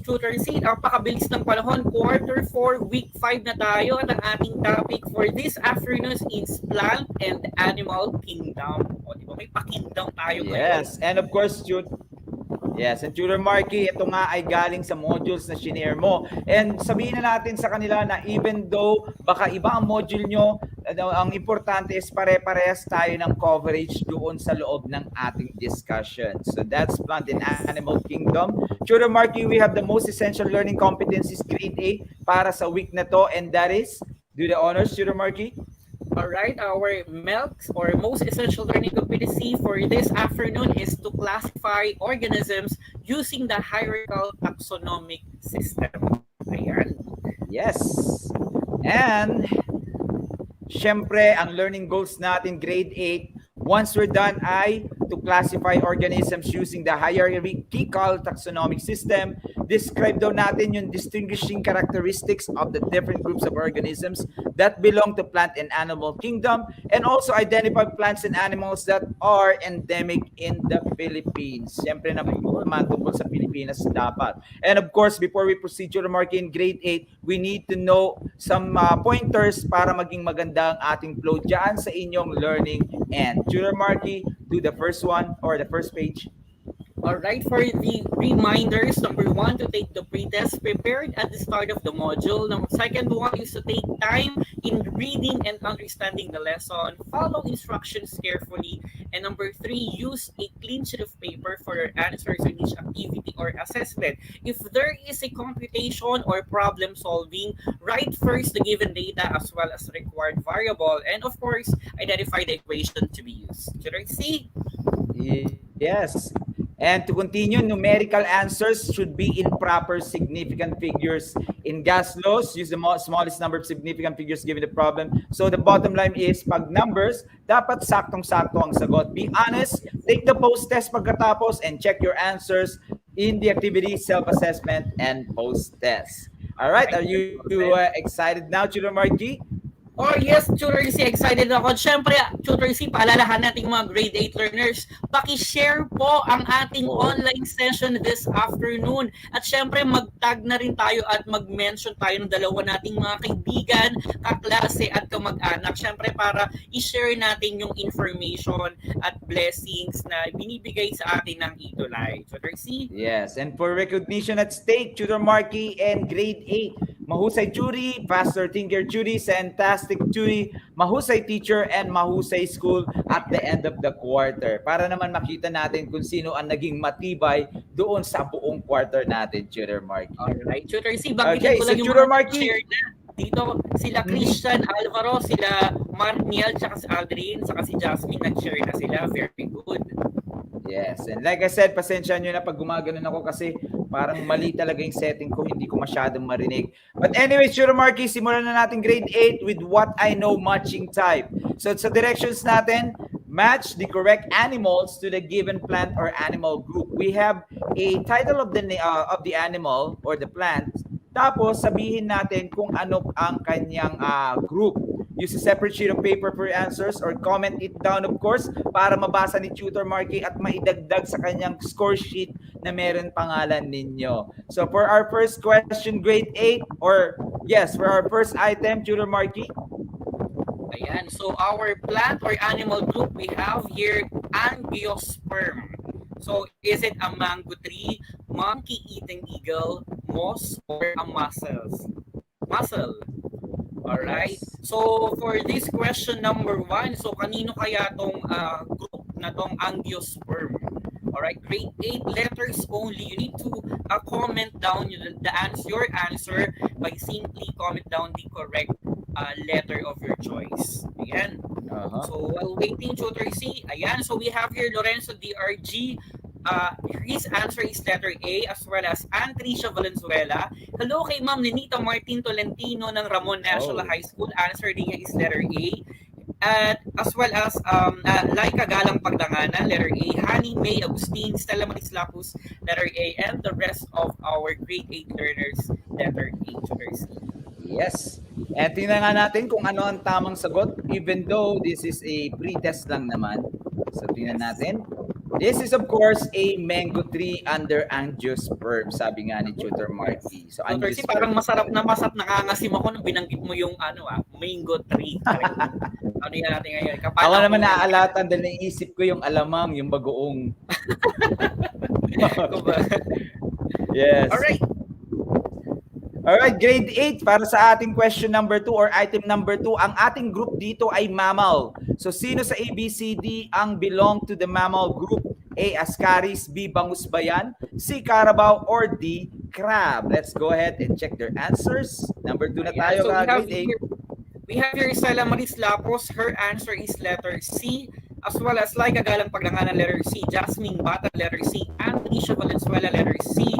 Tutor C, napakabilis ng panahon. Quarter 4, week 5 na tayo at ang ating topic for this afternoon is plant and animal kingdom. O, di ba? May pa-kingdom tayo ngayon. Yes, and of course, yes, and Tutor Marky, ito nga ay galing sa modules na shinare mo. And sabihin na natin sa kanila na even though baka iba ang module nyo, ang importante is pare-parehas tayo ng coverage doon sa loob ng ating discussion. So that's Plant and Animal Kingdom. Tutor Marky, we have the most essential learning competencies grade 8 para sa week na to, and that is, do the honors, Tutor Marky. Alright, our MELCs or most essential learning competency for this afternoon is to classify organisms using the hierarchical taxonomic system. Ayan. Yes. And syempre, ang learning goals natin grade 8, once we're done ay to classify organisms using the hierarchical taxonomic system. Describe daw natin yung distinguishing characteristics of the different groups of organisms that belong to plant and animal kingdom, and also identify plants and animals that are endemic in the Philippines. Siyempre naman tungkol sa Pilipinas dapat. And of course, before we proceed to remark in grade 8, we need to know some pointers para maging maganda ang ating flow dyan sa inyong learning. And Tutor Marky, do the first one or the first page. Alright, for the reminders, number 1, to take the pre-test prepared at the start of the module. The second one is to take time in reading and understanding the lesson, follow instructions carefully, and number 3, use a clean sheet of paper for your answers in each activity or assessment. If there is a computation or problem solving, write first the given data as well as the required variable, and of course, identify the equation to be used. Should I see? Yes. And to continue, numerical answers should be in proper significant figures. In gas laws, use the smallest number of significant figures given the problem. So the bottom line is, pag numbers, dapat saktong-sakto ang sagot. Be honest, take the post-test pagkatapos, and check your answers in the activity, self-assessment, and post-test. All right, are you excited now, Tutor Marky? Oh yes, Tutor C, excited ako. Siyempre, Tutor C, paalalahan natin mga grade 8 learners, paki-share po ang ating online session this afternoon. At siyempre, mag-tag na rin tayo at mag-mention tayo ng dalawa nating mga kaibigan, kaklase at kamag-anak. Siyempre, para i-share natin yung information at blessings na binibigay sa atin ng Itulay. Tutor C? Yes, and for recognition at stake, Tutor Marky and grade 8. Mahusay Jury, Faster Thinker Jury, Fantastic Jury, Mahusay Teacher, and Mahusay School at the end of the quarter. Para naman makita natin kung sino ang naging matibay doon sa buong quarter natin, Tutor Marky. Alright, Tutor C, banggitin ko lang yung Tutor mga Marky, share na. Dito, sila Christian Alvaro, sila Marniel, tsaka si Aldrin, tsaka si Jasmine, nag-share na sila. Very good. Yes, and like I said, pasensya nyo na pag gumaganon ako kasi parang mali talaga yung setting ko, hindi ko masyadong marinig. But anyway, Tutor Marky, simulan na natin grade 8 with what I know matching type. So sa directions natin, match the correct animals to the given plant or animal group. We have a title of the animal or the plant. Tapos sabihin natin kung ano ang kanyang group. Use a separate sheet of paper for answers or comment it down, of course, para mabasa ni Tutor Marky at maidagdag sa kanyang score sheet na meron pangalan ninyo. So for our first question, grade 8, or yes, for our first item, Tutor Marky. Ayan, so our plant or animal group, we have here Angiosperm. So is it a mango tree, monkey-eating eagle, moss, or a mussels? Mussel. Alright. So for this question number 1, so kanino kaya tong group na tong Angiosperm? Alright, grade 8 letters only. You need to comment down your answer by simply comment down the correct letter of your choice. Ayan. So while waiting, Tutor C, ayan. So we have here Lorenzo DRG. His answer is letter A, as well as Antricia Valenzuela. Hello kay Ma'am Nenita Martin Tolentino ng Ramon National High School. Answer din niya is letter A. At as well as Laika Galang Pagdanganan, letter A. Hani May Agustin, Stella Marislapus, letter A. And the rest of our grade 8 learners, letter A. Yes. And tingnan nga natin kung ano ang tamang sagot, even though this is a pre-test lang naman. So tingnan natin. This is of course a mango tree under angiosperm, sabi nga ni Tutor Marky. So So, Tercy, parang masarap nakangasim ako nung binanggit mo yung mango tree. Ano yan natin ngayon? Ako naman naaalatan dahil naisip ko yung alamang, yung bagoong. Yes. Alright, grade 8 para sa ating question number 2 or item number 2. Ang ating group dito ay mammal. So sino sa ABCD ang belong to the mammal group? A. Ascaris, B. Bangusbayan, C. Carabao, or D. Crab? Let's go ahead and check their answers. Number 2 na tayo, So grade 8. we have here Stella Maris Lapos. Her answer is letter C. As well as Laika Galang Paglanganan, letter C. Jasmine Bata, letter C. Anthony Valenzuela, letter C.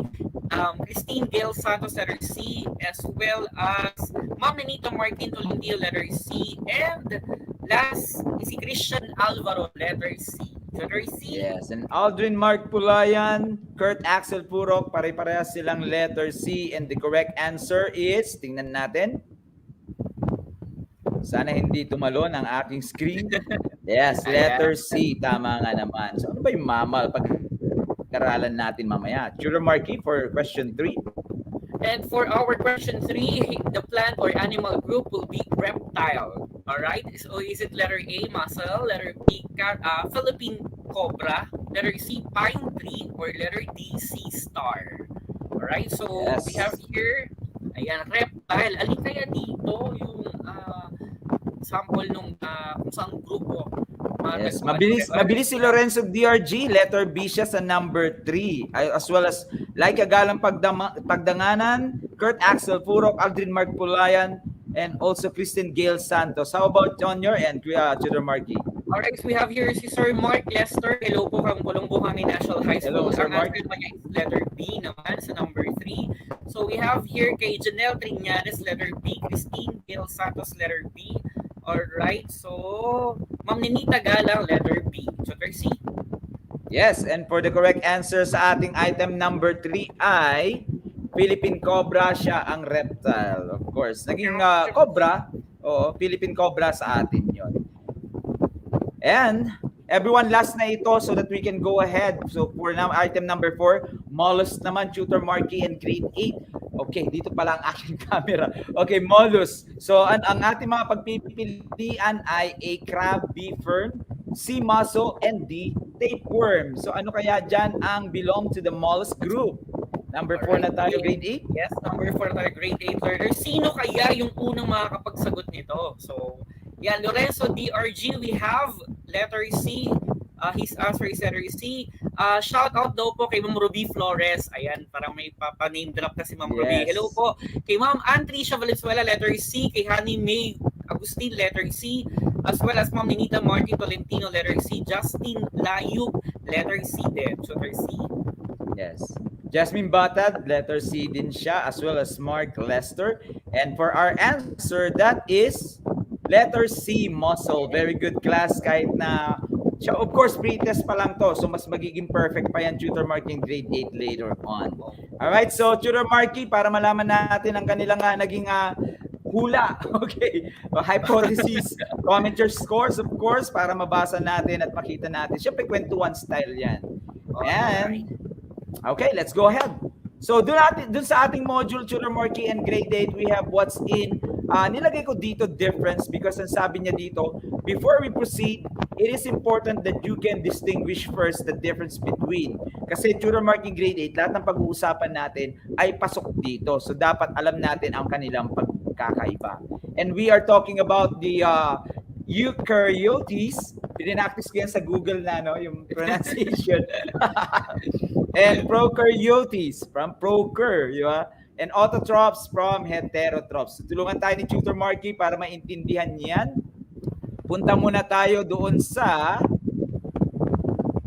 Christine Gail Santos, letter C, as well as Ma'am Nenita Martin Tolentino, letter C, and last is si Christian Alvaro, letter C. Letter C. Yes, and Aldrin Mark Pulayan, Kurt Axel Purok, pare-parehas silang letter C, and the correct answer is, tingnan natin. Sana hindi tumalon ang aking screen. Yes, letter C, tama nga naman. So ano ba yung mammal? Pag-aralan natin mamaya. Tutor Marky for question 3. And for our question 3, the plant or animal group will be reptile. All right. So is it letter A, mussel, letter B, Philippine cobra, letter C, pine tree, or letter D, sea star? All right. So yes, we have here, ayan, reptile. Alin kaya dito yung sample nung kung saan grupo? Yes, mabilis si Lorenzo DRG, letter B siya sa number 3. As well as Laika Galang Pagdanganan, Kurt Axel Purok, Aldrin Mark Pulayan, and also Kristen Gail Santos. How about on your end, Tutor Marky? Alright, so we have here si Sir Mark Lester. Hello po from Bulong-Buhangin National High School. Hello, Sir Mark. Ang answer is letter B naman sa number 3. So we have here kay Janelle Triñanes, letter B. Christine Gail Santos, letter B. Alright, so Ma'am Nenita Galang, letter B. Letter C. Yes, and for the correct answer sa ating item number 3 ay Philippine cobra, siya ang reptile. Of course, naging cobra, Philippine cobra sa atin yon. And everyone, last na ito so that we can go ahead. So for now, item number 4, mollusk naman, Tutor Marky, and grade 8. Okay, dito pala ang aking camera. Okay, mollusk. So ang ating mga pagpipilian ay A, crab, B, fern, C, mussel, and D, tapeworm. So ano kaya dyan ang belong to the mollusk group? Number 4 na tayo, grade 8? Yes, number 4 tayo, grade 8 learner. Sino kaya yung unang makakapagsagot nito? So, yan, Lorenzo DRG, we have letter C. His answer is letter C. Shout out daw po kay Ma'am Ruby Flores. Ayan, parang may name drop na si Ma'am Ruby. Hello po. Kay Ma'am Antricia Valenzuela, letter C. Kay Honey May Agustin, letter C. As well as Ma'am Nenita Martin Tolentino, letter C. Justin Layub, letter C din. Letter C. Yes. Jasmine Batad, letter C din siya, as well as Mark Lester. And for our answer, that is letter C, mussel. Very good class kahit na siya, of course, pre-test pa lang to. So, mas magiging perfect pa yan, Tutor Marky, grade 8 later on. Alright, so Tutor Marky, para malaman natin ang kanilang naging hula. Okay. Hypothesis, comment your scores, of course, para mabasa natin at makita natin. Siyempre, kwentuhan style yan. And, okay, let's go ahead. So, dun sa ating module, Tutor Marky, and grade 8, we have what's in. Nilagay ko dito difference because ang sabi niya dito, before we proceed, it is important that you can distinguish first the difference between. Kasi Tutor Marky grade 8, lahat ng pag-uusapan natin ay pasok dito. So dapat alam natin ang kanilang pagkakaiba. And we are talking about the eukaryotes. Pinanaktis ko yan sa Google na, no, yung pronunciation. And prokaryotes, from proker, di ba? And autotrophs from heterotrophs. So, tulungan tayo ni Tutor Marky para maintindihan niyan. Punta muna tayo doon sa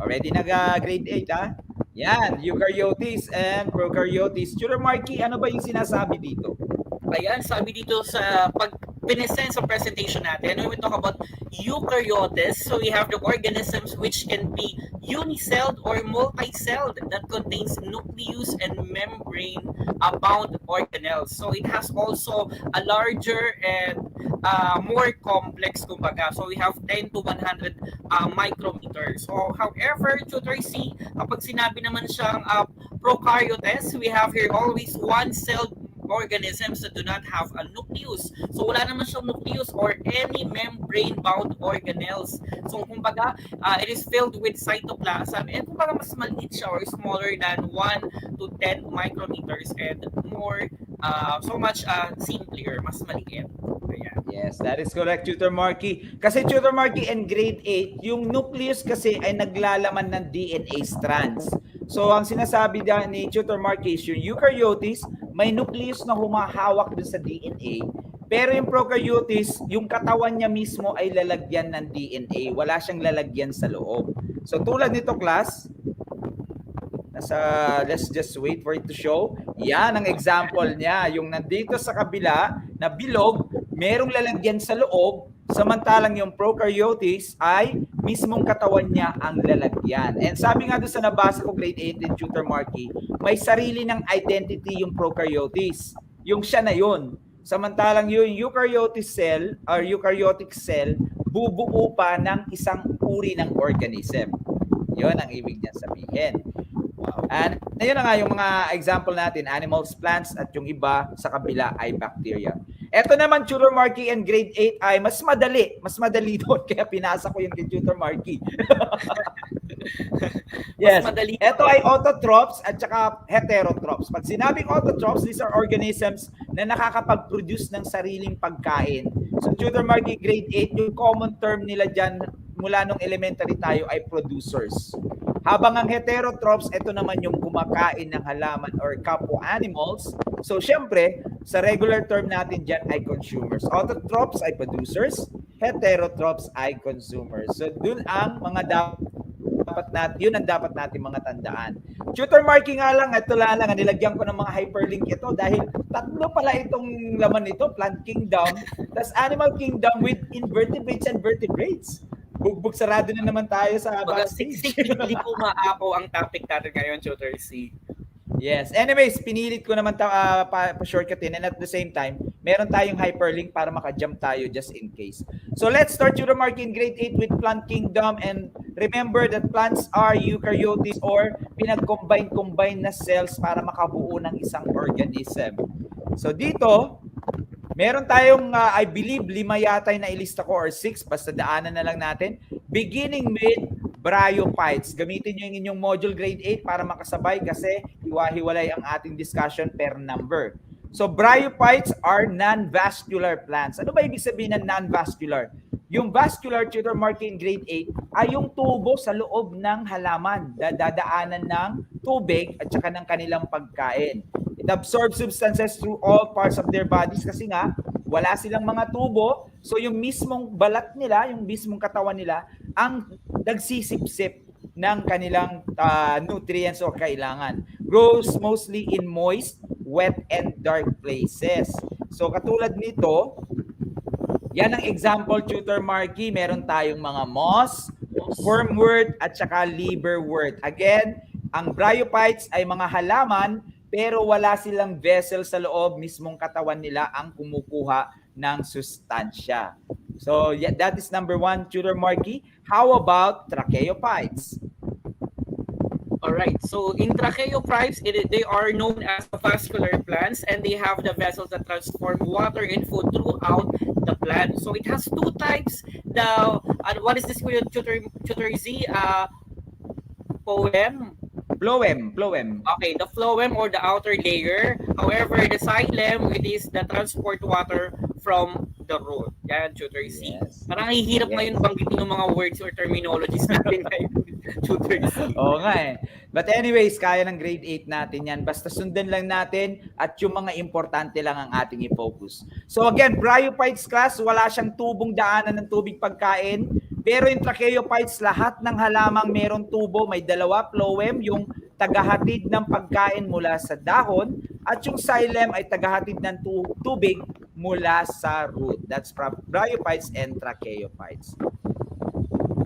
already grade 8 ha. Yan, eukaryotes and prokaryotes. Tutor Marky, ano ba yung sinasabi dito? Ayan, sabi dito sa pinisense sa presentation natin, when we talk about eukaryotes, so we have the organisms which can be unicelled or multicelled that contains nucleus and membrane bound organelles. So it has also a larger and more complex, kumbaga. So we have 10 to 100 micrometers. So however, Tutor C, kapag sinabi naman siyang prokaryotes, we have here always one-celled organisms that do not have a nucleus. So wala naman siyang nucleus or any membrane-bound organelles. So kumbaga, it is filled with cytoplasm and kumbaga mas maliit siya or smaller than 1 to 10 micrometers and more, so much simpler, mas maliit. Ayan. Yes, that is correct, Tutor Marky. Kasi Tutor Marky, in grade 8, yung nucleus kasi ay naglalaman ng DNA strands. So ang sinasabi dyan ni Tutor Marky is yung eukaryotes, may nucleus na humahawak dun sa DNA. Pero yung prokaryotes, yung katawan niya mismo ay lalagyan ng DNA. Wala siyang lalagyan sa loob. So tulad nito, class, let's just wait for it to show. Yan ang example niya. Yung nandito sa kabila na bilog, merong lalagyan sa loob, samantalang yung prokaryotes ay mismong katawan niya ang lalagyan. And sabi nga doon sa nabasa ko grade 8 din, Tutor Marky, may sarili ng identity yung prokaryotes. Yung siya na yun. Samantalang yung eukaryotic cell or eukaryotic cell, bubuo pa ng isang uri ng organism. Yun ang ibig niya sabihin. And ayun na nga yung mga example natin, animals, plants, at yung iba sa kabila ay bacteria. Ito naman, Tutor Marky, and grade 8 ay mas madali. Mas madali doon, kaya pinasa ko yung Tutor Marky. Yes. Ito ay autotrophs at saka heterotrophs. Pag sinabing autotrophs, these are organisms na nakakapag-produce ng sariling pagkain. So, Tutor Marky, grade 8, yung common term nila dyan mula nung elementary tayo ay producers. Habang ang heterotrophs, ito naman yung kumakain ng halaman or kapwa animals. So, syempre, sa regular term natin dyan ay consumers. Autotrophs ay producers, heterotrophs ay consumers. So, dun ang mga yun ang dapat natin mga tandaan. Tutor Marky nga lang, ito lang, nilagyan ko ng mga hyperlink ito dahil tatlo pala itong laman nito, plant kingdom, plus animal kingdom with invertebrates and vertebrates. Bugbog sarado na naman tayo sa backstage. Hindi ko maapo ang topic natin ngayon, Tutor C. Yes. Anyways, pinilit ko naman pa-shortcutin and at the same time, meron tayong hyperlink para maka-jump tayo just in case. So let's start Tutor Marky in grade 8 with plant kingdom, and remember that plants are eukaryotes or pinag-combine na cells para makabuo ng isang organism. So dito, meron tayong, I believe, 5 yata na ilista ko or 6, basta daanan na lang natin. Beginning with bryophytes. Gamitin nyo yung inyong module grade 8 para makasabay kasi hiwa-hiwalay ang ating discussion per number. So, bryophytes are non-vascular plants. Ano ba ibig sabihin ng non-vascular? Yung vascular, Tutor Marky, in grade 8, ay yung tubo sa loob ng halaman. Dadaanan ng tubig at saka ng kanilang pagkain. It absorbs substances through all parts of their bodies kasi nga, wala silang mga tubo. So yung mismong balat nila, yung mismong katawan nila, ang nagsisipsip ng kanilang nutrients o kailangan. Grows mostly in moist, wet, and dark places. So katulad nito, yan ang example, Tutor Marky. Meron tayong mga moss, wormwort, at saka liverwort. Again, ang bryophytes ay mga halaman pero wala silang vessel sa loob, mismong katawan nila ang kumukuha ng sustansya. So, yeah, that is number 1, Tutor Marky. How about tracheophytes? All right. So, in tracheophytes, they are known as vascular plants and they have the vessels that transform water and food throughout the plant. So, it has 2 types. What is this, Tutor Z? Phloem. Okay, the phloem or the outer layer. However, the xylem, it is the transport water from the root. Yan, Tutor C. Yes. Parang hihirap ngayon banggitin yung mga words or terminologies natin ngayon, Tutor C. Oo nga eh. But anyways, kaya ng grade 8 natin yan. Basta sundan lang natin at yung mga importante lang ang ating i-focus. So again, bryophytes class, wala siyang tubong daanan ng tubig pagkain. Pero yung tracheophytes, lahat ng halamang merong tubo, may 2, phloem, yung tagahatid ng pagkain mula sa dahon, at yung xylem ay tagahatid ng tubig mula sa root. That's bryophytes and tracheophytes.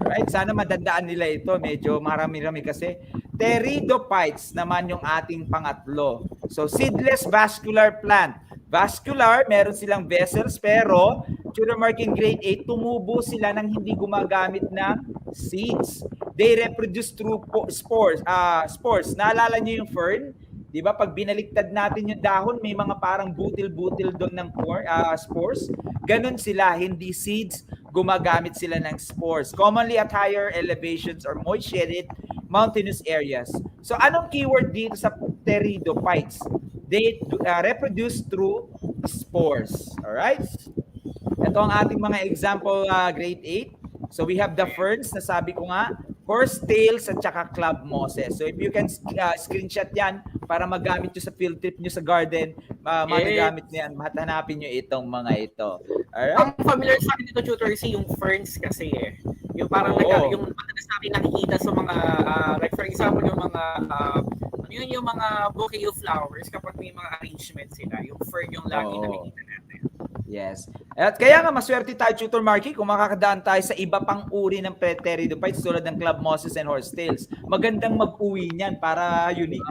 Alright, sana madandaan nila ito. Medyo marami-rami kasi. Pteridophytes naman yung ating pangatlo. So, seedless vascular plant. Vascular, meron silang vessels, pero tutor marking grade 8, tumubo sila nang hindi gumagamit ng seeds. They reproduce through spores. Spores. Naalala niyo yung fern? Di ba? Pag binaliktad natin yung dahon, may mga parang butil-butil doon ng spores. Ganon sila, hindi seeds. Gumagamit sila ng spores. Commonly at higher elevations or moist shaded mountainous areas. So, anong keyword dito sa pteridophytes? They reproduce through spores. Alright? Ito ang ating mga example grade 8. So, we have the ferns, nasabi ko nga, horsetails at saka club mosses. So, if you can screenshot yan para magamit nyo sa field trip nyo sa garden, magagamit nyo yan, hanapin nyo itong mga ito. Alright? Ang familiar sa akin dito, Tutor C, yung ferns kasi eh. Yung parang yung madalas natin nakikita sa mga, like for example, yung mga, yun yung mga bouquet of flowers kapag may mga arrangement sila. Yung fern yung lagi nakikita natin. Yes. At kaya nga maswerte tayo, Tutor Marky, kung makakadaan tayo sa iba pang uri ng pteridophytes tulad ng club mosses and horsetails. Magandang mag-uwi niyan para unique.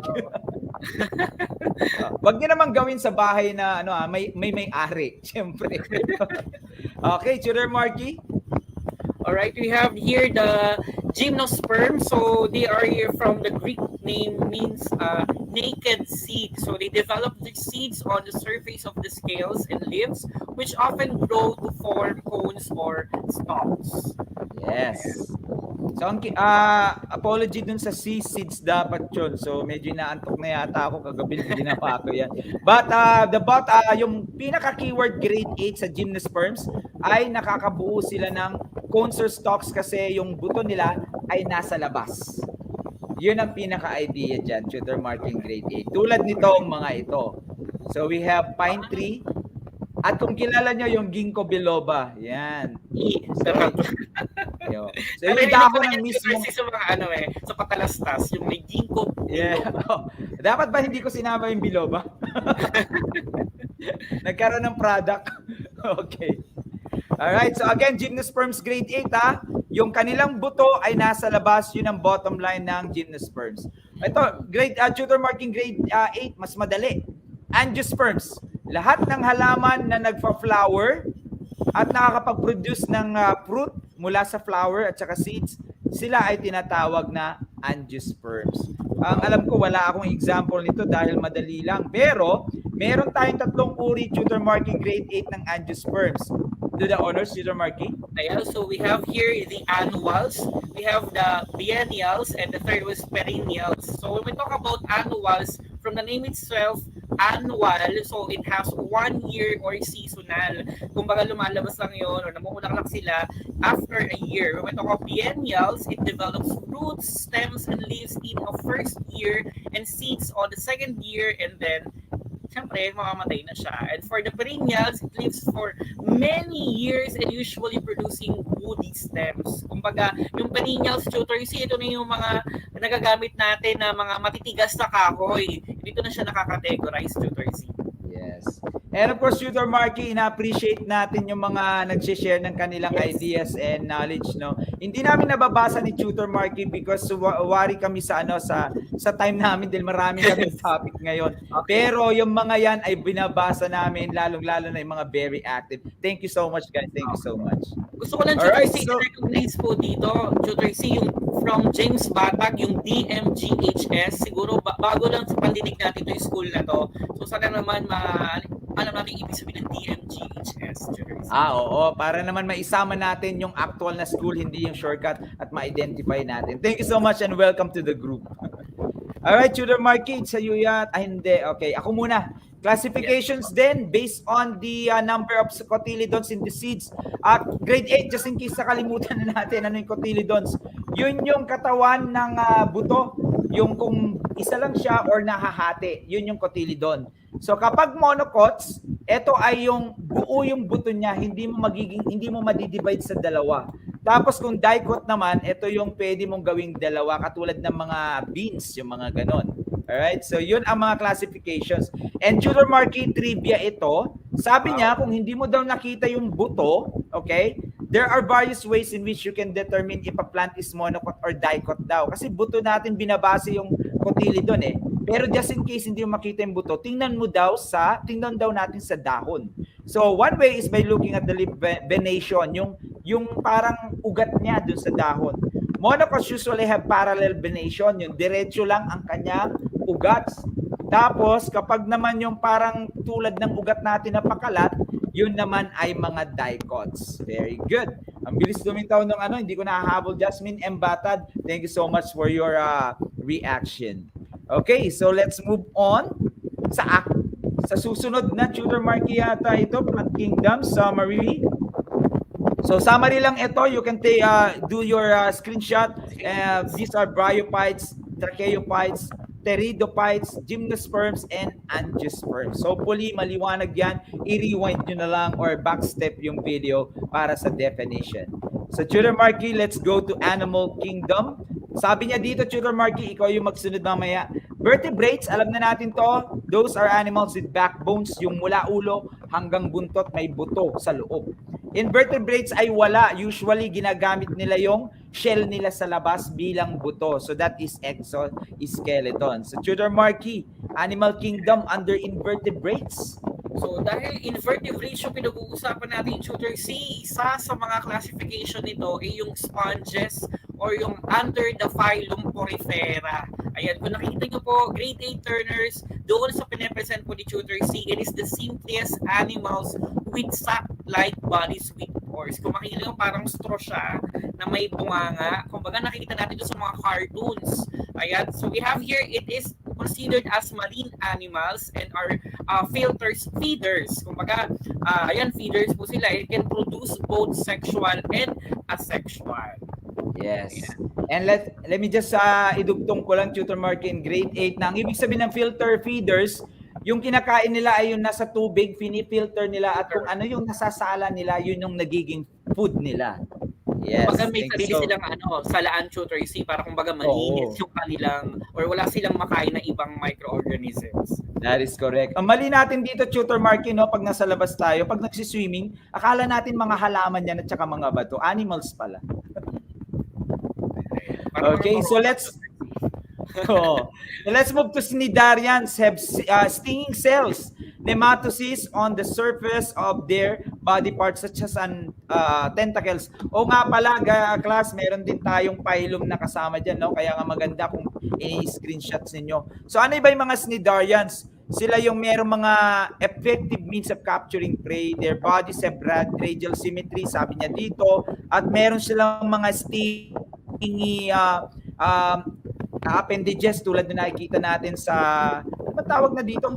Wag niyo naman gawin sa bahay na may-ari, syempre. Okay, Tutor Marky. All right, we have here the gymnosperm. So they are here from the Greek name means naked seed. So they develop the seeds on the surface of the scales and leaves, which often grow to form cones or stalks. Yes. So, apology dun sa seeds dapat yun. So, medyo inaantok na yata ako. Kagabi ginawa ko yan. But, yung pinaka-keyword grade 8 sa gymnosperms ay nakakabuo sila ng cones or stalks kasi yung buto nila ay nasa labas. Yun ang pinaka-idea dyan, tutor marking grade 8. Tulad nitong mga ito. So, we have pine tree. At kung kilala nyo yung ginkgo biloba, yan. So yung dahon ng mismo. Sa mga sa patalastas, yung may ginkgo biloba. Yeah. Dapat ba hindi ko sinama yung biloba? Nagkaroon ng product. Okay. Alright, so again, gymnosperms grade 8 Yung kanilang buto ay nasa labas, yun ang bottom line ng gymnosperms. Ito, tutor marking grade 8, mas madali. Angiosperms. Lahat ng halaman na nagfa-flower at nakakapag-produce ng fruit mula sa flower at saka seeds, sila ay tinatawag na angiosperms. Ang alam ko, wala akong example nito dahil madali lang. Pero, meron tayong tatlong uri, tutor marking grade 8 ng angiosperms. Do the honors, tutor marking. So we have here the annuals, we have the biennials, and the third was perennials. So when we talk about annuals, from the name itself, annual, so it has 1 year or seasonal. Kumbaga lumalabas lang yun or namumulaklak sila after a year. When we talk about biennials, it develops roots, stems, and leaves in the first year and seeds on the second year, and then siyempre, mamamatay na siya. And for the perennials, it lives for many years and usually producing woody stems. Kumbaga, yung perennials, tutor, ito na yung mga nagagamit natin na mga matitigas na kahoy. Dito na siya nakakategorize, tutor. Yes. And of course, Tutor Marky, ina-appreciate natin yung mga nag-share ng kanilang ideas and knowledge, no. Hindi namin nababasa ni Tutor Marky because worry kami sa time namin dahil marami kaming topic ngayon. Pero yung mga yan ay binabasa namin, lalong-lalo na yung mga very active. Thank you so much, guys. Thank you so much. Gusto ko lang, Tutor C, recognize po dito, Tutor C, yung from James Batag, yung DMGHS. Siguro bago lang sa pandinig natin ito yung school na to. So sana naman alam natin ibig sabihin ng DMGHS. Oo. Para naman maisama natin yung actual na school, hindi yung shortcut at ma-identify natin. Thank you so much and welcome to the group. Alright, Tutor Marky, sa iyo yan. Hindi. Okay, ako muna. Classifications then based on the number of cotyledons in the seeds. Grade 8, just in case nakalimutan na natin ano yung cotyledons. Yun yung katawan ng buto. Yung kung isa lang siya or nahahati, yun yung cotyledon. So kapag monocots, ito ay yung buo yung buto niya, hindi mo madidivide sa dalawa. Tapos kung dicot naman, ito yung pwede mong gawing dalawa katulad ng mga beans, yung mga ganon. Alright? So, yun ang mga classifications. And Tutor Marky, trivia ito. Sabi niya, kung hindi mo daw nakita yung buto, okay, there are various ways in which you can determine if a plant is monocot or dicot daw. Kasi buto natin binabase yung cotyledon eh. Pero just in case hindi mo makita yung buto, tingnan daw natin sa dahon. So, one way is by looking at the leaf venation, yung parang ugat niya dun sa dahon. Monocots usually have parallel venation, yung diretso lang ang kanyang ugat. Tapos, kapag naman yung parang tulad ng ugat natin na pakalat, yun naman ay mga dicots. Very good. Ang bilis lumitaw ng hindi ko nahahabol. Jasmine M. Batad, thank you so much for your reaction. Okay, so let's move on sa susunod na Tutor Marky yata ito, Plant Kingdom Summary. So summary lang ito, you can do your screenshot. These are bryophytes, tracheophytes, pteridophytes, gymnosperms, and angiosperms. So hopefully maliwanag yan. I-rewind nyo na lang or backstep yung video para sa definition. So Tutor Marky, let's go to Animal Kingdom. Sabi niya dito, Tutor Marky, ikaw yung magsunod mamaya. Vertebrates, alam na natin to. Those are animals with backbones, yung mula ulo hanggang buntot may buto sa loob. Invertebrates ay wala. Usually, ginagamit nila yung shell nila sa labas bilang buto. So, that is exoskeleton. So, Tutor Marky, Animal Kingdom under invertebrates. So, dahil invertebrates yung pinag-uusapan natin, Tutor C, isa sa mga classification nito ay yung sponges or yung under the phylum Porifera. Ayan, kung nakita nyo po, grade 8 turners, doon sa pinapresent po ni Tutor C, it is the simplest animals with sac-like bodies with pores. Kung makikita nyo, parang straw siya na may bunganga. Kumbaga nakikita natin ito sa mga cartoons. Ayan, so we have here, it is considered as marine animals and are feeders. Kumbaga, ayan, feeders po sila. It can produce both sexual and asexual. Yes. And let me just idugtong ko lang, Tutor Marky, in grade 8 na ang ibig sabihin ng filter feeders, yung kinakain nila ay yung nasa tubig, finifilter nila at kung ano yung nasasala nila, yun yung nagiging food nila. Yes. Kumbaga may sarili silang salaan, Tutor C, para kumbaga malinis yung kanilang or wala silang makain na ibang microorganisms. That is correct. Ang mali natin dito, Tutor Marky, no, pag nasa labas tayo, pag nagsiswimming, akala natin mga halaman yan at saka mga bato. Animals pala. Okay, so let's move to cnidarians. Have stinging cells, nematocysts on the surface of their body parts such as tentacles. O nga pala, class, meron din tayong phylum na kasama dyan, no? Kaya nga maganda kung i-screenshots ninyo. So ano ba yung mga cnidarians? Sila yung merong mga effective means of capturing prey. Their bodies have radial symmetry, sabi niya dito. At meron silang mga stingy appendages tulad na nakikita natin sa, ano ba tawag na dito?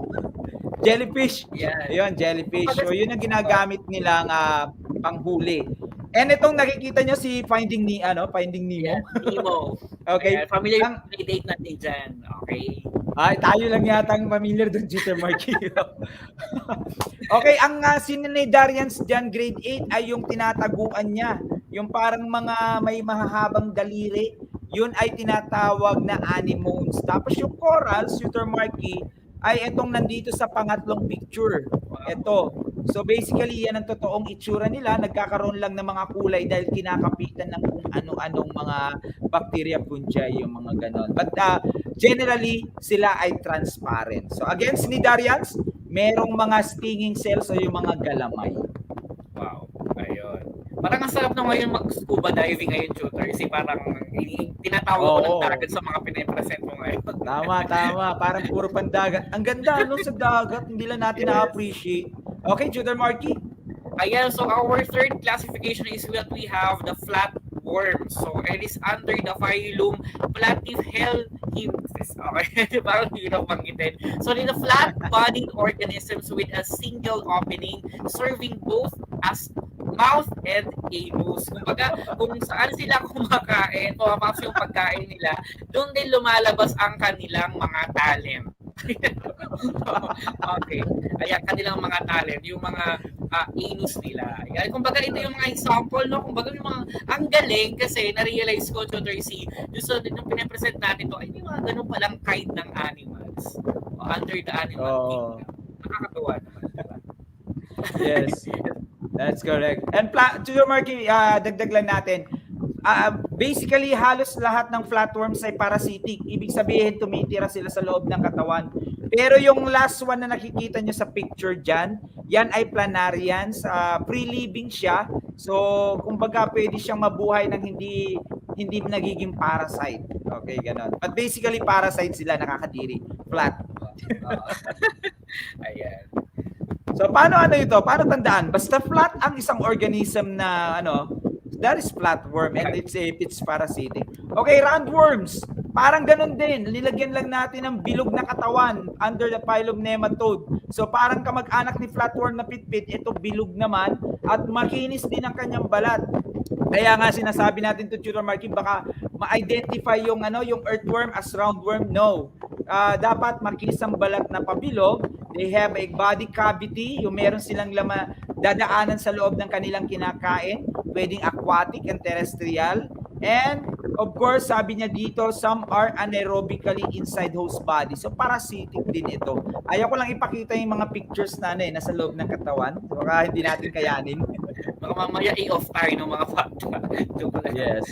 Jellyfish. Yeah. Ayun, jellyfish. So yun ang ginagamit nilang panghuli. And itong nakikita nyo si Finding Nemo. Yeah, Nemo. Okay. Ayan, familiar yung grade 8 natin dyan. Okay. Ay, tayo lang yata ang familiar doon, Tutor Marky. Okay, ang cnidarians dyan, grade 8, ay yung tinataguan niya. Yung parang mga may mahahabang daliri, yun ay tinatawag na anemones. Tapos yung corals, Tutor Marky, ay itong nandito sa pangatlong picture. Ito. So basically, yan ang totoong itsura nila. Nagkakaroon lang ng mga kulay dahil kinakapitan ng kung ano-anong mga bacteria, fungi, yung mga ganon. But generally, sila ay transparent. So again, cnidarians, merong mga stinging cells o yung mga galamay. Wow. Ayun. Parang ang sarap na ngayon mag-scuba diving ngayon, Tutor. Kasi parang tinatawag ko ng dagat sa mga pinapresent mo ngayon. Tama. Parang puro pandagat. Ang ganda, no, sa dagat. Hindi lang natin na-appreciate. Okay, Tutor Marky? Ayan, so our third classification is what we have, the flatworm. So it is under the phylum Platyhelminthes. Okay, parang hirap banggitin. So they're the flat-bodied organisms with a single opening serving both as mouth and anus. Kumbaga, kung saan sila kumakain, pumapasok yung pagkain nila, doon din lumalabas ang kanilang mga talent. Okay. Ayan, kanilang mga talent, yung mga anus nila. Ayan, kumbaga ito yung mga example, no? Kumbaga yung mga, ang galing kasi na-realize ko, Tutor C, just so nung pinapresent natin to, ay may mga ganun palang kind ng animals. Under the animal kingdom. Nakakatuwa naman. Diba? Yes. That's correct. And Tutor Marky, dagdag lang natin. Basically, halos lahat ng flatworms ay parasitic. Ibig sabihin, tumitira sila sa loob ng katawan. Pero yung last one na nakikita nyo sa picture dyan, yan ay planarians. Free-living siya. So, kumbaga, pwede siyang mabuhay ng hindi nagiging parasite. Okay, ganon. But basically, parasite sila, nakakadiri. Flat. Ayan. So, paano ito? Paano tandaan? Basta flat ang isang organism na that is flatworm and it's parasitic. Okay, roundworms. Parang ganun din. Nilagyan lang natin ng bilog na katawan under the phylum Nematode. So parang kamag-anak ni flatworm na pitpit, ito bilog naman at makinis din ang kanyang balat. Kaya nga sinasabi natin to Tutor Marky, baka ma-identify yung earthworm as roundworm. No. Dapat makinis ang balat na pabilog. They have a body cavity, yung meron silang dadaanan sa loob ng kanilang kinakain, pwedeng aquatic and terrestrial. And of course, sabi niya dito, some are anaerobically inside host body. So parasitic din ito. Ayaw ko lang ipakita yung mga pictures na nasa loob ng katawan. Baka hindi natin kayanin. Baka mamaya i-off tayo ng mga fakta. Yes.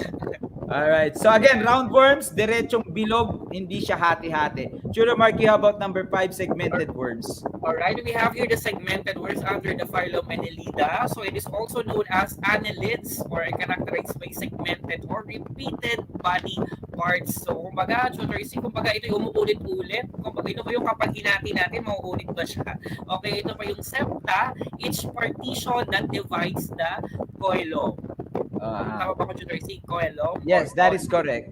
Alright. So again, roundworms, diretsong bilog, hindi siya hati-hati. Tutor Marky, how about number 5, segmented worms? Alright, we have here the segmented worms under the phylum Annelida. So it is also known as annelids or characterized by segmented or repeated body parts. So kumbaga, Tutor C, kumbaga ito yung umuulit-ulit. Kumbaga ito pa yung kapag hinati natin, mauulit ba siya? Okay, ito pa yung septa, each partition that divides the coelom. Tama ba ko, Tutor C? Coelom? Yes, that is correct.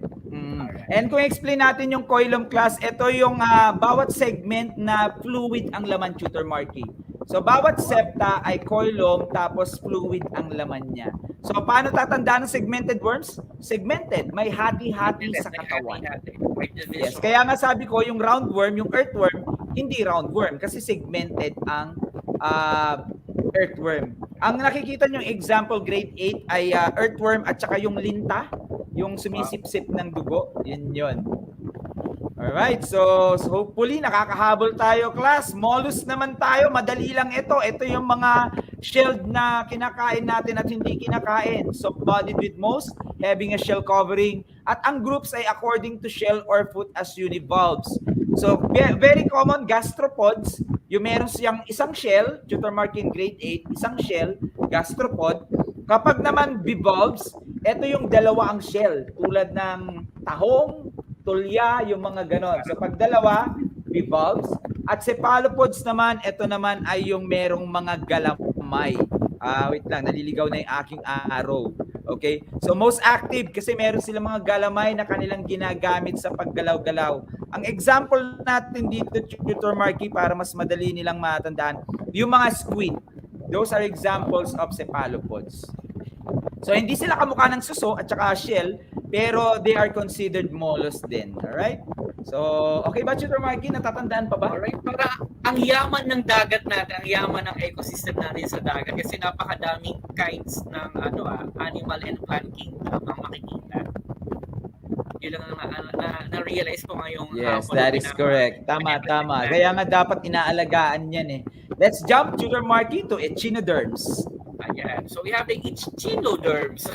And kung explain natin yung coelom class, ito yung bawat segment na fluid ang laman, Tutor Marky. So bawat septa ay coelom tapos fluid ang laman niya. So paano tatandaan ng segmented worms? Segmented, may hati-hati sa katawan. Yes, kaya nga sabi ko yung roundworm, yung earthworm, hindi roundworm kasi segmented ang earthworm. Ang nakikita nyo example grade 8 ay earthworm at saka yung linta, yung sumisip-sip ng dugo. Yun. Alright, so hopefully nakakahabol tayo, class. Mollusk naman tayo, madali lang ito. Ito yung mga shelled na kinakain natin at hindi kinakain. Soft-bodied with most, having a shell covering. At ang groups ay according to shell or foot as univalves. So very common, gastropods. Yung meron siyang isang shell, Tutor Marky in grade 8, isang shell, gastropod. Kapag naman bivalves, ito yung dalawa ang shell, tulad ng tahong, tulya, yung mga ganon. So pag dalawa, bivalves. At cephalopods naman, ito naman ay yung merong mga galamay. Wait lang, naliligaw na yung aking arrow. Okay? So most active kasi meron silang mga galamay na kanilang ginagamit sa paggalaw-galaw. Ang example natin dito, Tutor Marky, para mas madali nilang matandaan, yung mga squid. Those are examples of cephalopods. So hindi sila kamukha ng suso at saka shell, pero they are considered mollusks din. Alright? So, okay ba, Tutor Marky? Natatandaan pa ba? Alright, para ang yaman ng dagat natin, ang yaman ng ecosystem natin sa dagat kasi napakadaming kinds ng animal and plant kingdom ang makikita. Yun lang na-realize ko ngayong Yes, that is correct. Tama. Kaya nga dapat inaalagaan yan eh. Let's jump, Tutor Marky, to echinoderms. Ayan. So we have the echinoderms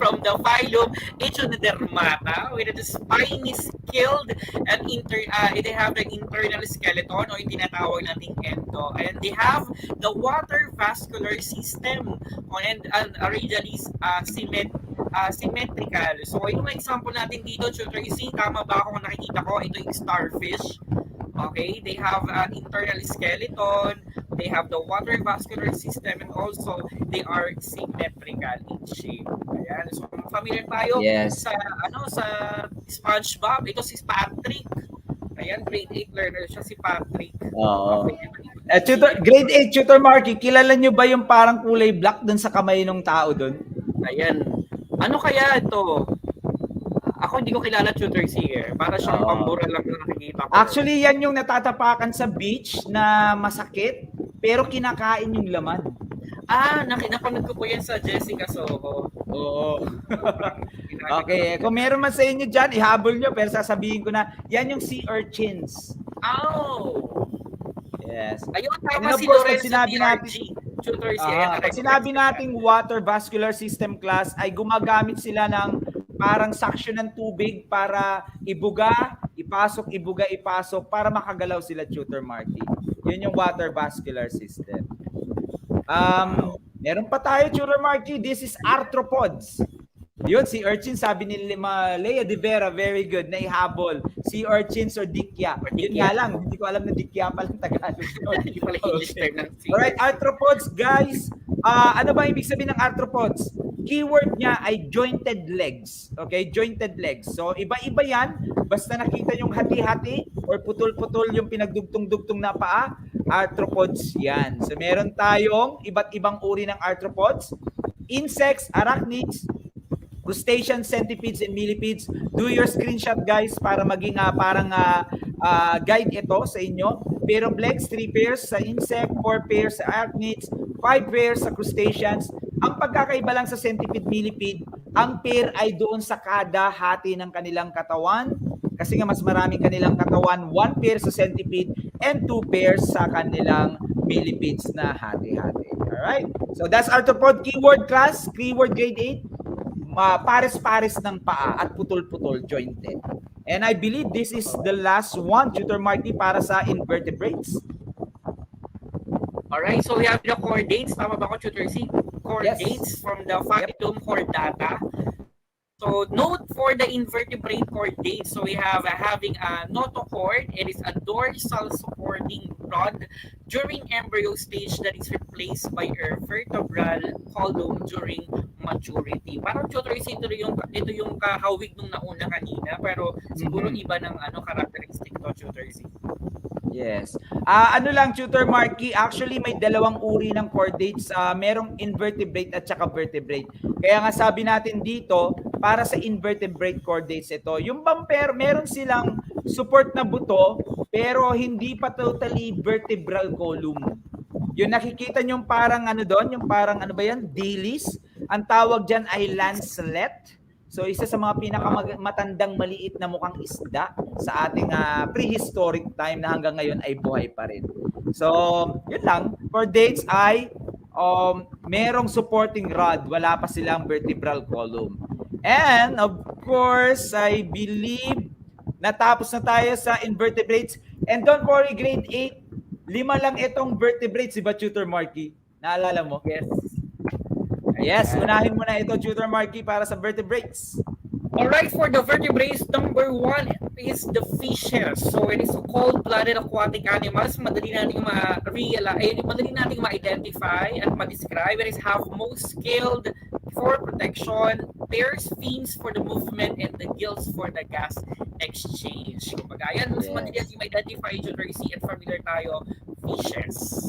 from the phylum Echinodermata with the spiny skilled and they have the internal skeleton o yung tinatawag nating endo, and they have the water vascular system and radially symmetrical. So yung example natin dito, Tutor C, tama ba ako kung nakikita ko? Ito yung starfish. Okay, they have an internal skeleton, they have the water vascular system, and also they are symmetrical in shape. Ayan, so familiar tayo sa SpongeBob. Ito si Patrick. Ayan, grade 8 learner siya si Patrick. Oo. Grade 8 Tutor Marky, kilala nyo ba yung parang kulay black dun sa kamay ng tao dun? Ayan. Ano kaya ito? Ako hindi ko kilala Tutor C eh. Para siyang Oo. pambura lang na nakikita ko. Actually, yan yung natatapakan sa beach na masakit, pero kinakain yung laman. Napanood ko po yan sa Jessica Soho. Oo. Okay, kung meron man sa inyo dyan, ihabol nyo, pero sasabihin ko na, yan yung sea urchins. Oh! Yes. Ayun, And tama of si course, pag Lorenzo sinabi DRG. Tutor C. Pag sinabi nating water vascular system class, ay gumagamit sila ng parang suction ng tubig para ibuga, ipasok, para makagalaw sila, Tutor Marky. Yun yung water vascular system. Meron pa tayo, Tutor Marky. This is arthropods. Yun, si urchin, sabi ni Lea de Vera, very good, na ihabol. Si urchins or dikya. Yun nga lang, hindi ko alam na dikya pala ng Tagalog. Hindi pala English term ng C. Alright, arthropods, guys. Ano ba ibig sabihin ng arthropods? Keyword niya ay jointed legs. Okay, jointed legs. So, iba-iba yan. Basta nakita yung hati-hati or putol-putol yung pinagdugtong-dugtong na paa, arthropods yan. So, meron tayong iba't ibang uri ng arthropods. Insects, arachnids, crustaceans, centipedes, and millipedes. Do your screenshot, guys, para maging parang guide ito sa inyo. Pair of legs, 3 pairs sa insect, 4 pairs sa arachnids, 5 pairs sa crustaceans. Ang pagkakaiba lang sa centipede, millipede, ang pair ay doon sa kada hati ng kanilang katawan. Kasi nga mas maraming kanilang katawan, 1 pair sa centipede and 2 pairs sa kanilang millipedes na hati-hati. Alright? So that's arthropod keyword class, keyword grade 8. Pares-pares ng paa at putol-putol, jointed. And I believe this is the last one, Tutor Marty, para sa invertebrates. Alright, so we have the chordates. Tama ba ako, Tutor C? Chordates from the Phytolum chordata. So note for the invertebrate chordates, so we have having a notochord. It is a dorsal supporting rod during embryo stage that is replaced by a vertebral column during maturity. Parang Tutor C, ito yung kahawig nung nauna kanina, pero siguro iba ng characteristic to, Tutor C. Yes. Ano lang, Tutor Marky, actually may dalawang uri ng chordates. Merong invertebrate at saka vertebrate. Kaya nga sabi natin dito, para sa invertebrate chordates ito, yung bumper, meron silang support na buto, pero hindi pa totally vertebral column. Yung nakikita nyo parang doon, yung parang dilis. Ang tawag dyan ay lancelet. So isa sa mga pinakamatandang maliit na mukhang isda sa ating prehistoric time na hanggang ngayon ay buhay pa rin. So yun lang. Chordates ay merong supporting rod. Wala pa silang vertebral column. And of course, I believe natapos na tayo sa invertebrates. And don't worry, grade 8, 5 lang itong vertebrates, diba, Tutor Marky? Naalala mo? Yes. Yes, unahin mo na ito, Tutor Marky, para sa vertebrates. Alright, for the vertebrates, number 1 is the fishes. So it is cold-blooded aquatic animals. Madali nating ma-realize, madali nating ma-identify at ma-describe. It is have most scaled for protection, pairs fins for the movement, and the gills for the gas exchange. Kumbaga, yan, mas madali nating ma-identify, Tutor C, at familiar tayo, fishes.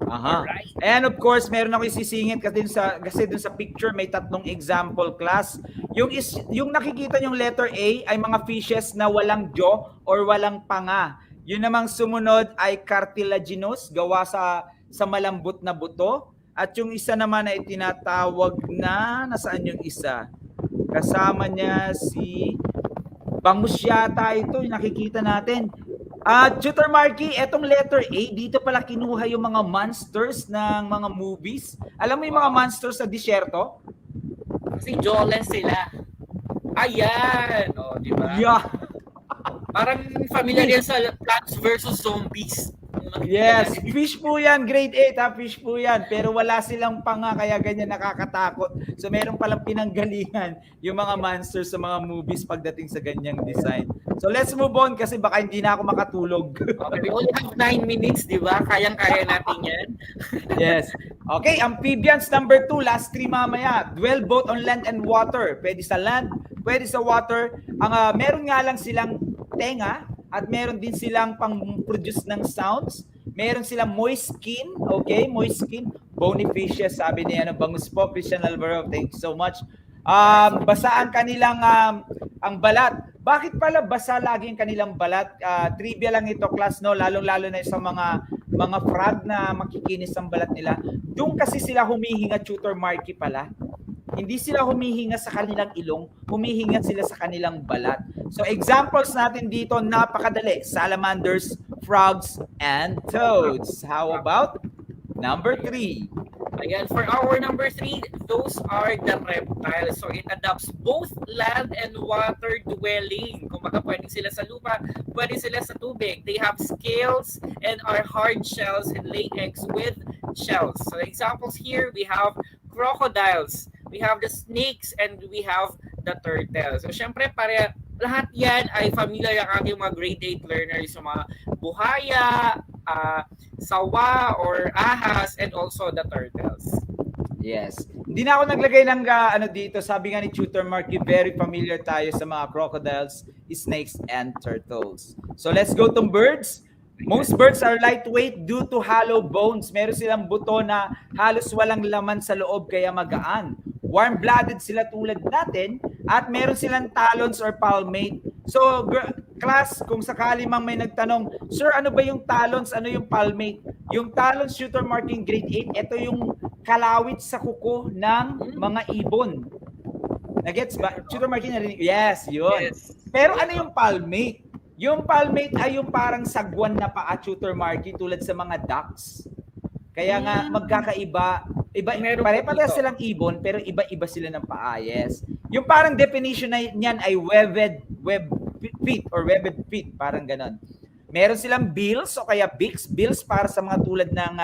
Right. And of course, meron ako isisingit kasi dun sa picture may 3 example class. Yung nakikita yung letter A ay mga fishes na walang jaw or walang panga. Yun namang sumunod ay cartilaginous, gawa sa malambot na buto. At yung isa naman ay tinatawag na, nasaan yung isa? Kasama niya si bangus yata ito, yung nakikita natin. Tutor Marky, etong letter A, dito pala kinuha yung mga monsters ng mga movies. Alam mo yung mga monsters sa disyerto? Kasi jawless sila. Ayan! O, di ba? Yeah. Parang familiar yan sa Plants vs. Zombies. Yes, fish po yan, grade 8 fish po yan. Pero wala silang panga, kaya ganyan nakakatakot. So meron palang pinanggalingan yung mga monsters sa mga movies pagdating sa ganyang design. So let's move on kasi baka hindi na ako makatulog. Okay, we only have 9 minutes, di ba? Kayang-kaya natin yan. Yes. Okay, amphibians number 2, last 3 mamaya. Dwell both on land and water. Pwede sa land, pwede sa water. Meron nga lang silang tenga, at meron din silang pang-produce ng sounds. Meron silang moist skin. Okay, moist skin. Bony fishes, sabi niya, bangus po, Christian Alvaro. Thank you so much. Basta ang kanilang ang balat. Bakit pala basa lagi ang kanilang balat? Trivia lang ito, class, no? Lalong-lalo na sa mga frog na makikinis ang balat nila. Doon kasi sila humihinga, Tutor Marky pala. Hindi sila humihinga sa kanilang ilong, humihinga sila sa kanilang balat. So examples natin dito, napakadali. Salamanders, frogs, and toads. How about number 3? Ayan, for our number 3, those are the reptiles. So it adopts both land and water dwelling. Kung baka pwede sila sa lupa, pwede sila sa tubig. They have scales and are hard shells and lay eggs with shells. So examples here, we have crocodiles, we have the snakes, and we have the turtles. So syempre, lahat yan ay familiar ang ating mga grade 8 learners, yung mga buhaya, sawa or ahas, and also the turtles. Yes. Hindi na ako naglagay ng dito. Sabi nga ni Tutor Marky, very familiar tayo sa mga crocodiles, snakes, and turtles. So let's go to birds. Most birds are lightweight due to hollow bones. Meron silang buto na halos walang laman sa loob kaya magaan. Warm-blooded sila tulad natin at meron silang talons or palmate. So, class, kung sakali mang may nagtanong, Sir, ano ba yung talons? Ano yung palmate? Yung talons, Tutor Marking grade 8, ito yung kalawit sa kuko ng mga ibon. Nagets ba? Tutor Marking narinig? Yes, yun. Yes. Pero ano yung palmate? Yung palmate ay yung parang sagwan na paa, Tutor Marky, tulad sa mga ducks. Kaya nga magkakaiba, pare-pareho silang ibon pero iba-iba sila ng paa. Yes. Yung parang definition na niyan ay webbed feet or webbed feet, parang ganon. Meron silang bills o kaya beaks, bills para sa mga tulad ng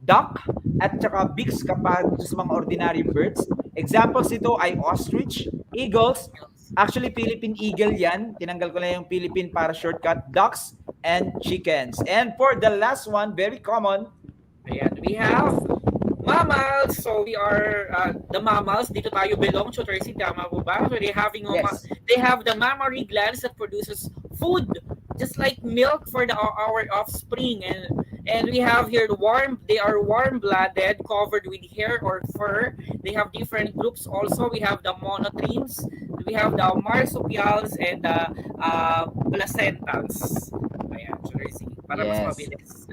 duck at saka beaks kapag sa mga ordinary birds. Examples ito ay ostrich, eagles, actually Philippine eagle yan, tinanggal ko na yung Philippine para shortcut, ducks, and chickens. And for the last one, very common, ayan, we have mammals. So we are the mammals. Dito tayo belong. So Tracy, tama po ba? So they have the mammary glands that produces food, just like milk for our offspring. And we have here they are warm-blooded, covered with hair or fur. They have different groups also. We have the monotremes, we have the marsupials, and the placentals. Ayan, so Tracy, para mas mabilis.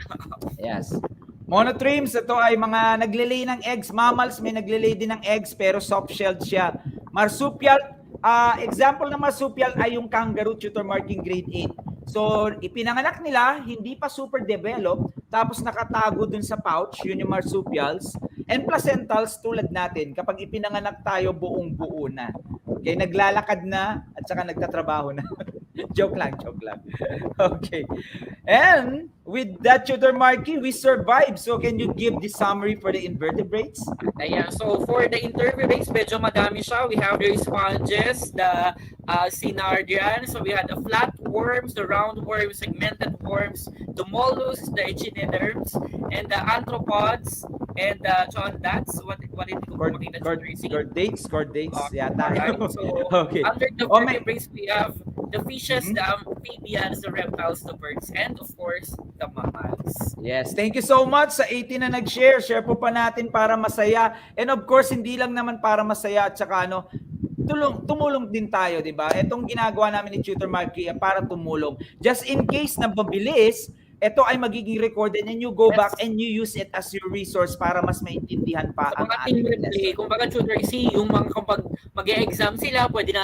Yes. Monotremes, ito ay mga naglilay ng eggs. Mammals, may naglilay din ng eggs pero soft-shelled siya. Marsupial, example ng marsupial ay yung kangaroo, Tutor Marking grade 8. So, ipinanganak nila, hindi pa super developed, tapos nakatago dun sa pouch, yun yung marsupials. And placentals, tulad natin, kapag ipinanganak tayo, buong-buo na. Okay, naglalakad na at saka nagtatrabaho na. joke lang. Okay. And with that, Tutor Marky, we survived. So can you give the summary for the invertebrates? Ayan, so for the invertebrates, medyo madami siya. We have the sponges, the Cynardian. So we had the flatworms, the roundworms, segmented worms, the mollusks, the echinoderms, and the arthropods, and the chondats. What did you makita sa Tracy? Chordates, yata. Right. So okay. Under the vertebrates, we have the fishes, the amphibians, the reptiles, the birds, and of course, the mammals. Yes, thank you so much sa 18 na nag-share. Share po pa natin para masaya. And of course, hindi lang naman para masaya at saka tumulong din tayo, di ba? Itong ginagawa namin ni Tutor Marky para tumulong. Just in case na mabilis, ito ay magiging recorded and you go back and you use it as your resource para mas maintindihan pa sa ang mga team replay. Kung baga Tutor, yung mga kapag mag-e-exam sila, pwede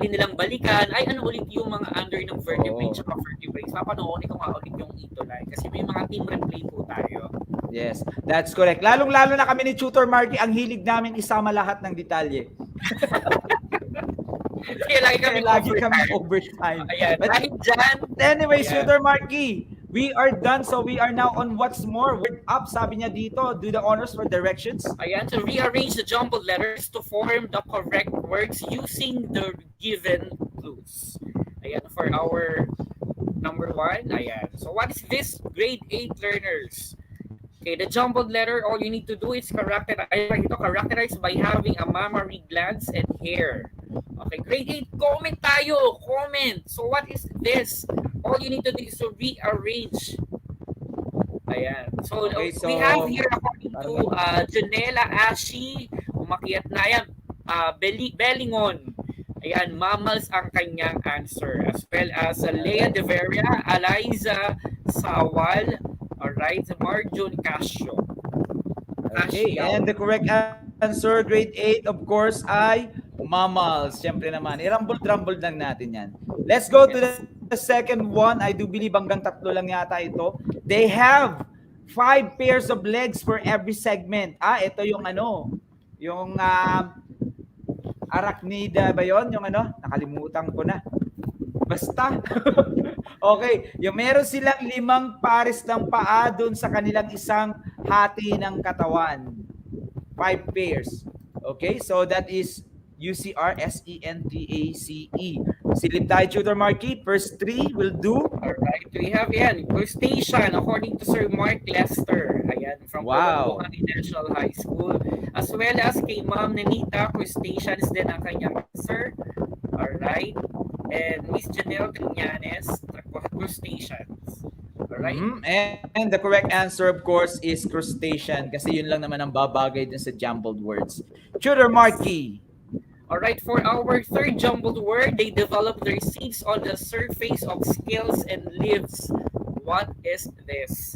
nilang balikan, ay ano ulit yung mga under ng vertebrates at vertebrates. Papanoorin ko nga ulit yung ito like. Kasi may mga team replay po tayo. Yes, that's correct. Lalong-lalo na kami ni Tutor Marky, ang hilig namin isama lahat ng detalye. Kaya lagi kami overtime. Ayan, dahil dyan. Anyway, Tutor Marky, we are done. So we are now on what's more. Word up, sabi niya dito. Do the honors for directions. Ayan, to rearrange the jumbled letters to form the correct words using the given clues. Ayan, for our number 1. Ayan. So what is this? Grade 8 learners. Okay, the jumbled letter, all you need to do is characterize by having a mammary glands and hair. Okay, grade 8, comment tayo. Comment. So what is this? All you need to do is to rearrange. Ayan. So, okay, so we have here according to Janela Ashi, umakyat na yan, Bellingon. Ayan, mammals ang kanyang answer. As well as Lea De Vera, Eliza Sawal, alright, Marjun Casio. Okay, Casio. and the correct answer, grade 8, of course, ay mammals. Siyempre naman, i-rumble-drumble lang natin yan. Let's go to the second one. I do believe hanggang 3 lang yata ito. They have 5 pairs of legs for every segment. Ito yung yung arachnida ba yon? Yung nakalimutan ko na. Basta. Okay, yung meron silang 5 pares ng paa doon sa kanilang isang hati ng katawan. 5 pairs. Okay, so that is UCRSENTACE. Silip tayo, Tutor Marky. First 3 will do. Alright, we have yan, crustacean, according to Sir Mark Lester. Ayan, from Wow. Pulongongan National High School. As well as kay Ma'am Nenita, crustaceans din ang kanyang answer. Alright. And Miss Janelle Triñanes, crustaceans. Alright. And the correct answer, of course, is crustacean kasi yun lang naman ang babagay din sa jumbled words. Tutor Marky. Alright, for our third jumbled word, they develop their seeds on the surface of scales and leaves. What is this?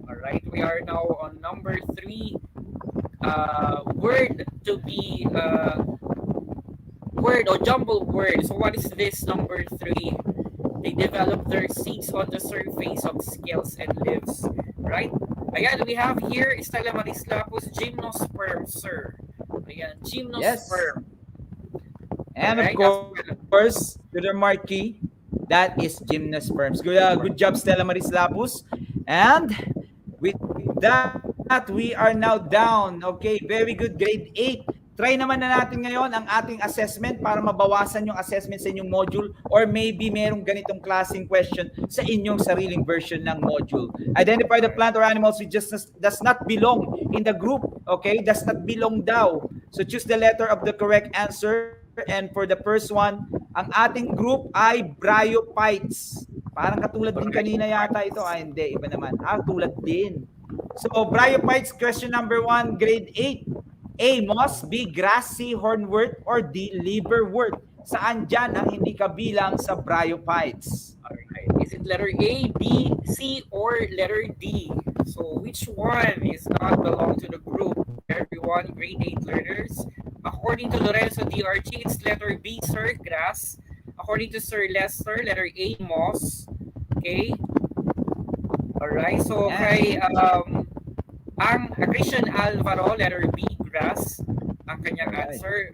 Alright, we are now on number 3 word to be word or jumbled word. So what is this number 3? They develop their seeds on the surface of scales and leaves. Right? Ayan, we have here Stella Marislapos gymnosperm, sir. Ayan, gymnosperm. Yes. And of course, Tutor Marky, that is gymnosperms. Good job, Stella Marislapos. And with that, we are now down. Okay, very good, grade 8. Try naman na natin ngayon ang ating assessment para mabawasan yung assessment sa inyong module or maybe merong ganitong klaseng question sa inyong sariling version ng module. Identify the plant or animals which just does not belong in the group. Okay, does not belong daw. So choose the letter of the correct answer. And for the first one, ang ating group ay bryophytes. Parang katulad din kanina yata ito. Hindi, iba naman. Tulad din. So, bryophytes, question number 1, grade 8. A, moss, B, grassy, hornwort, or D, liverwort. Saan dyan ang hindi kabilang sa bryophytes? Alright, is it letter A, B, C, or letter D? So, which one is not belong to the group? Everyone, grade 8 learners. According to Lorenzo DRG, it's letter B, sir, grass. According to Sir Lester, letter A, moss. Okay. Alright, so kay ang Christian Alvaro, letter B, grass. Ang kanyang answer.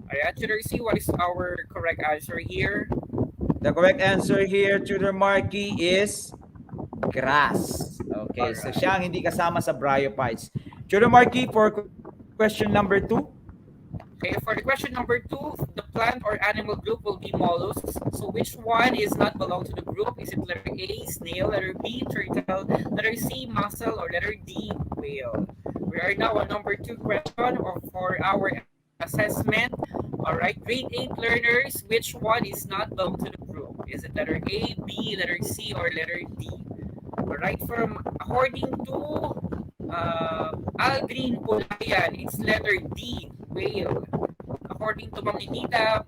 Ayan, Tutor C, what is our correct answer here? The correct answer here, Tutor Marky, is grass. Okay, so siya ang hindi kasama sa bryophytes. Tutor Marky, for question number 2. Okay, for the question number 2, the plant or animal group will be mollusks. So which one is not belong to the group? Is it letter A, snail, letter B, turtle, letter C, mussel, or letter D, whale? We are now on number 2 question for our assessment. Alright, grade 8 learners, which one is not belong to the group? Is it letter A, B, letter C, or letter D? Alright, according to Aldrin Pulayan, it's letter D, whale. According to Ma'am Nenita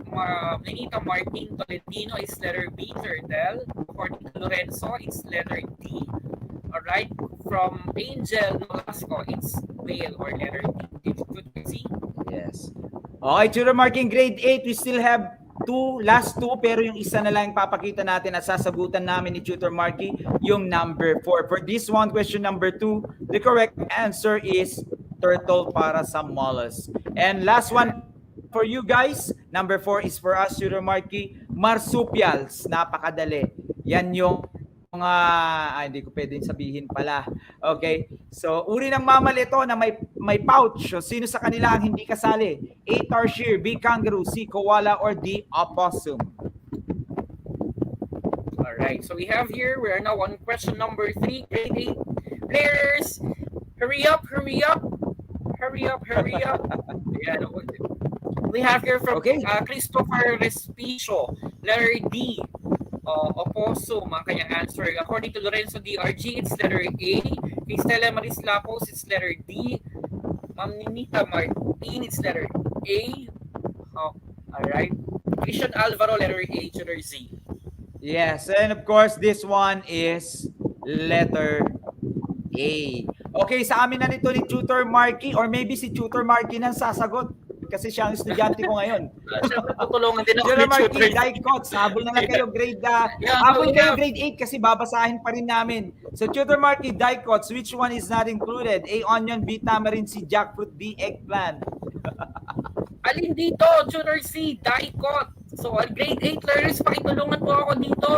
Martin Tolentino, it's letter B, turtle. According to Lorenzo, it's letter D. Alright, from Angel Nolasco, it's whale or letter D. Did you see? Yes. Okay, Tutor Marking grade 8, we still have last two, pero yung isa na lang papakita natin at sasagutan namin ni Tutor Marky, yung number 4. For this one, question number 2, the correct answer is turtle para sa mollusk. And last one for you guys, number 4 is for us, Tutor Marky, marsupials. Napakadali. Yan yung hindi ko pwedeng sabihin pala. Okay? So, uri ng mammal ito na may pouch. So, sino sa kanila ang hindi kasali? A, tarsier, B, kangaroo, C, koala, or D, opossum? Alright, so we have here, we are now on question number 3, grade 8 players. Hurry up, hurry up. Hurry up, hurry up. Ayan, we have here from Christopher Respicio, letter D. Opossum ang kanyang answer. According to Lorenzo DRG, it's letter A. Kay Stella Marislapos, it's letter D. Ma'am Nenita Martin, it's letter A. Alright. Christian Alvaro, letter A, letter Z. Yes, and of course, this one is letter A. Okay, sa amin na nito ni Tutor Marky, or maybe si Tutor Marky nang sasagot kasi siya ang estudyante ko ngayon. Siyempre, tutulungan din ako Tutor ni Marky, Tutor Z. Daikots, habol na lang kayo, grade Yeah, habol we kayo have- grade 8 kasi babasahin pa rin namin. So Tutor Marky, Daikots, which one is not included? A, onion, B, tamarind, C, jackfruit, D, eggplant. Alin dito, Tutor C, Daikot. So, grade 8 learners, pakitulungan po ako dito.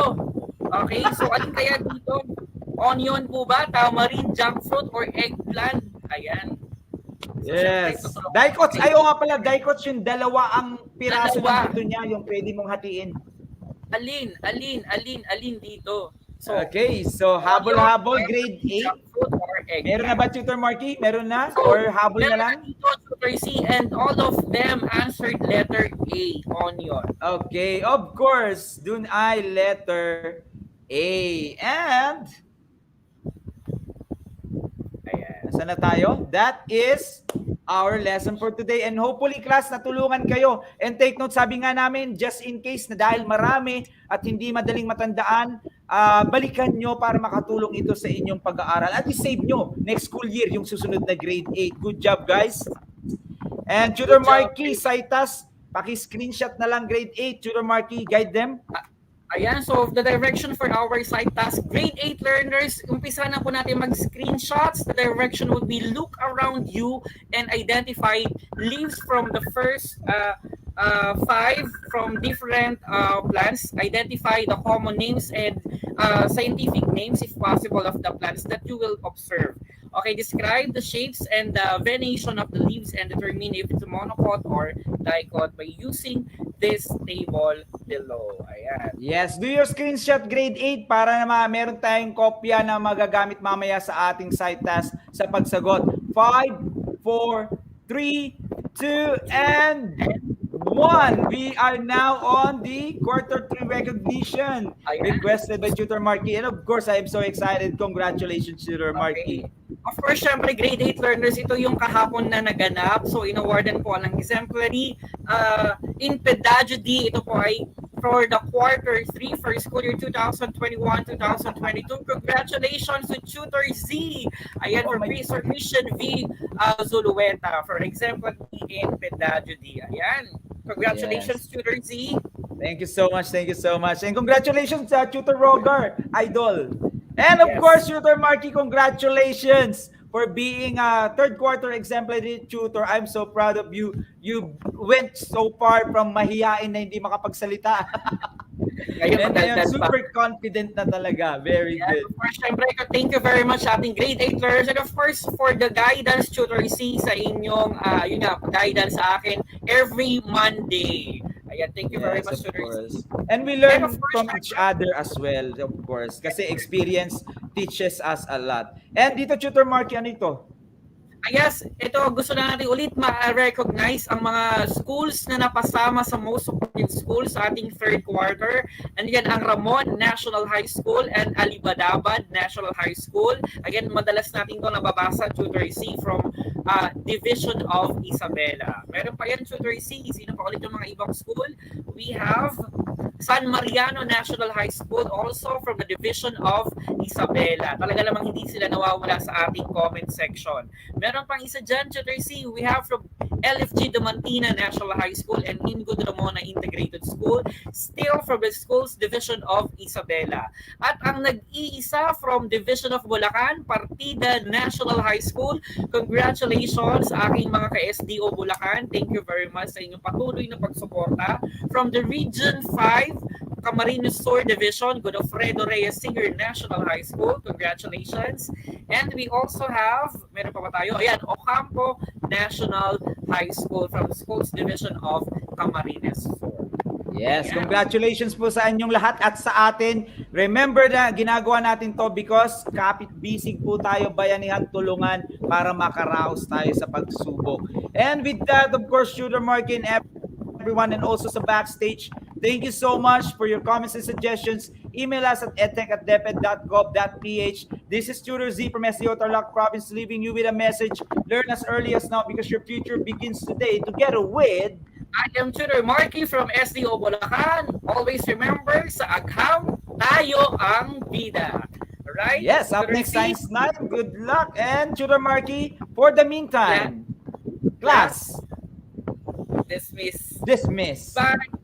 Okay, so alin kaya dito? Onion po ba? Tamarind, jackfruit, or eggplant? Ayan. So, Yes. syempre, tutulungan Daikots, ko. ayaw nga pala, Daikots yung dalawa ang piraso ng Dalawa. dito niya, yung pwede mong hatiin. Alin dito. So, Okay, so habol-habol, grade 8. jackfruit or eggplant. Meron na ba, Tutor Marky? Meron na? Or habol na lang? Meron dito, Tutor C, and all of them answered letter A, onion. Okay, of course, dun ay letter A. And, Ayan. nasa na tayo? That is our lesson for today. And hopefully, class, natulungan kayo. And take note, sabi nga namin, just in case na dahil marami at hindi madaling matandaan, balikan nyo para makatulong ito sa inyong pag-aaral. At i-save nyo next school year yung susunod na grade 8. Good job, guys. And Tutor Good job. Marky, Saitas, paki-screenshot na lang grade 8. Tutor Marky, guide them. Ayan, so the direction for our site task, grade 8 learners, umpisa na po natin mag-screenshots. The direction would be look around you and identify leaves from the first 5 from different plants. Identify the common names and scientific names, if possible, of the plants that you will observe. Okay, describe the shapes and the venation of the leaves and determine if it's monocot or dicot by using this table below. Ayan. Yes, do your screenshot grade 8 para na meron tayong kopya na magagamit mamaya sa ating site task sa pagsagot. 5, 4, 3, 2, and 1. We are now on the quarter 3 recognition Ayan. requested by Tutor Marky. And of course, I am so excited. Congratulations, Tutor Marky. Okay. Of course, syempre, grade 8 learners, ito yung kahapon na naganap. So, inawardan po ng exemplary in pedagogy. Ito po ay for the quarter 3 for school year 2021-2022. Congratulations to Tutor Z. Ayan, for Christian V. Zulueta for exemplary in pedagogy. Ayan. Congratulations, Tutor Z. Thank you so much. Thank you so much. And congratulations sa Tutor Rogar, idol. And of Yes. course, Tutor Marky, congratulations for being a third quarter exemplary tutor. I'm so proud of you. You went so far from mahihain na hindi makapagsalita. Ngayon, And ngayon, madaldal pa. super confident na talaga. Very Yeah, good. of course, syempre, thank you very much sa ating grade 8 learners and of course for the guidance Tutor C sa inyong yun nga, guidance sa akin every Monday. Ayan, thank you very Yes, much, of Tutor C. course. And we learn And of course, from each other as well, of course. Kasi experience teaches us a lot. And dito, Tutor Marky, ano ito? Yes, ito gusto na natin ulit ma-recognize ang mga schools na napasama sa most supported schools sa ating third quarter. And yan ang Ramon National High School and Alibadabad National High School. Again, madalas natin ito nababasa, Tutor C, from Division of Isabela. Meron pa yan, Tutor C. Sino pa ulit yung mga ibang school? We have San Mariano National High School also from the Division of Isabela. Talaga namang hindi sila nawawala sa ating comment section. Meron pang isa dyan, Tutor C. We have from LFG Damantina National High School and Ingo de Ramona Integrated School, still from the Schools Division of Isabela. At ang nag-iisa from Division of Bulacan, Partida National High School. Congratulations sa aking mga ka-SDO Bulacan. Thank you very much sa inyong patuloy na pagsuporta. From the Region 5, Camarines Sur Division, Godofredo Reyes Senior National High School. Congratulations. And we also have, meron pa ba tayo? Ayan, Ocampo National High School from the Schools Division of Camarines Sur. Yes, Ayan. congratulations po sa inyong lahat at sa atin. Remember na ginagawa natin to because kapit-bisig po tayo, bayanihan, tulungan para makaraos tayo sa pagsubok. And with that, of course, Tutor Marky and everyone and also sa backstage, thank you so much for your comments and suggestions. Email us at edtech@deped.gov.ph. This is Tutor Z from SDO Tarlac Province leaving you with a message. Learn as early as now because your future begins today together with I am Tutor Marky from SDO Bulacan. Always remember, sa agham, tayo ang bida. Right? Yes, up Tutor next Steve? Science 9. Good luck. And Tutor Marky, for the meantime, class Dismiss. dismiss. Bye.